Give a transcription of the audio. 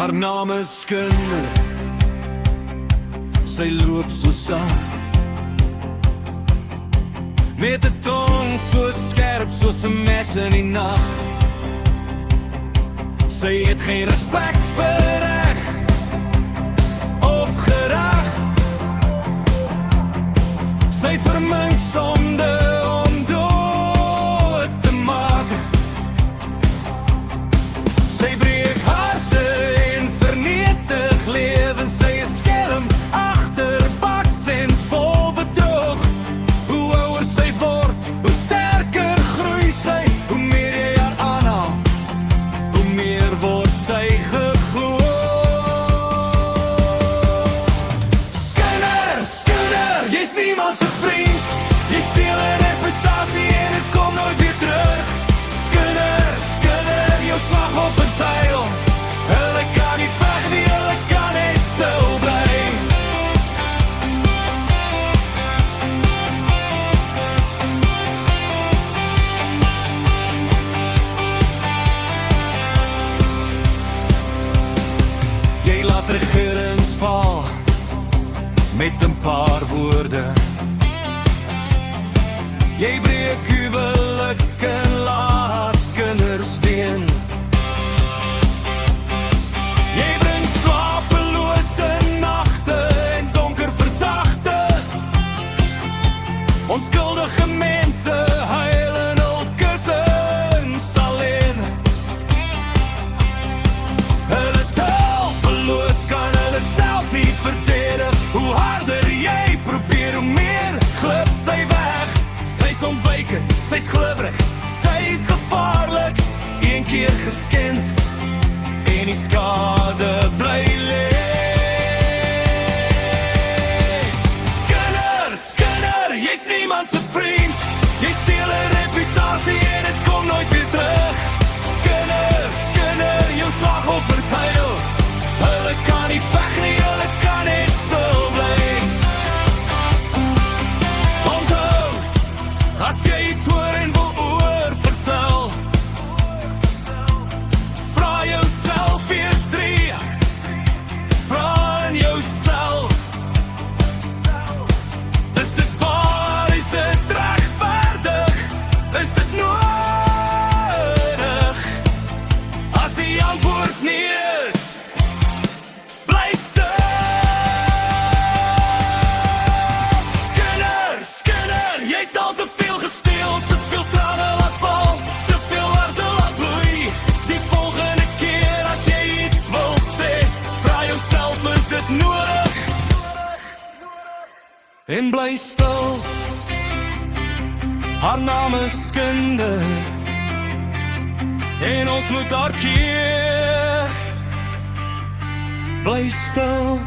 Haar naam is Skinder. Sy loop so saam, met 'n tong so skerp soos 'n mes in die nag. Sy het geen respek vir reg of gereg. Sy vermink sonde om dood te maak. Sy breek harte en vernietig lewens. Sy is skelm, agterbaks en vol bedrog. Hoe ouer sy word, hoe sterker groei sy. Hoe meer jy haar aanhaal, hoe meer word sy geglo. Skinder, Skinder, jy's niemand se vriend. Jy steel 'n reputasie en het kom nooit weer terug. Skinder, Skinder, jou slagoffers huil. Hulle kan nie veg nie, hulle kan net stil bly. Jy laat regerings val met 'n paar woorde. Jy breek huwelik en laat kinders ween. Jy bring slapelose nagte en donker verdagte. Onskuldige mense huil in hul kussings alleen. Hulle is hulpeloos, kan hulle self nie verdedig. Hoe harder jy probeer, hoe meer glip sy weg. Sy's ontwyken, sy's glibberig, sy's gevaarlik. Een keer geskend en die skade bly lê. Skinder, Skinder, jy's niemand se vriend. Jy steel 'n reputasie en het kom nooit weer terug. Skinder, Skinder, jou slagoffers huil. Hulle kan nie veg nie, hulle kan net stil bly. Onthou, as jy iets hoor en wil oorvertel, vra jouself eers 3. Vra in jouself, is dit waar, is dit regverdig, is dit nodig? As die antwoord nie is, bly stil. Skinder, Skinder, jy het al te veel gesteel, te veel trane laat val, te veel harte laat bloei. Die volgende keer as jy iets wil sê, vra jouself, is dit nodig? En bly stil. Haar naam is Skinder en ons moet haar keer. Bly stil.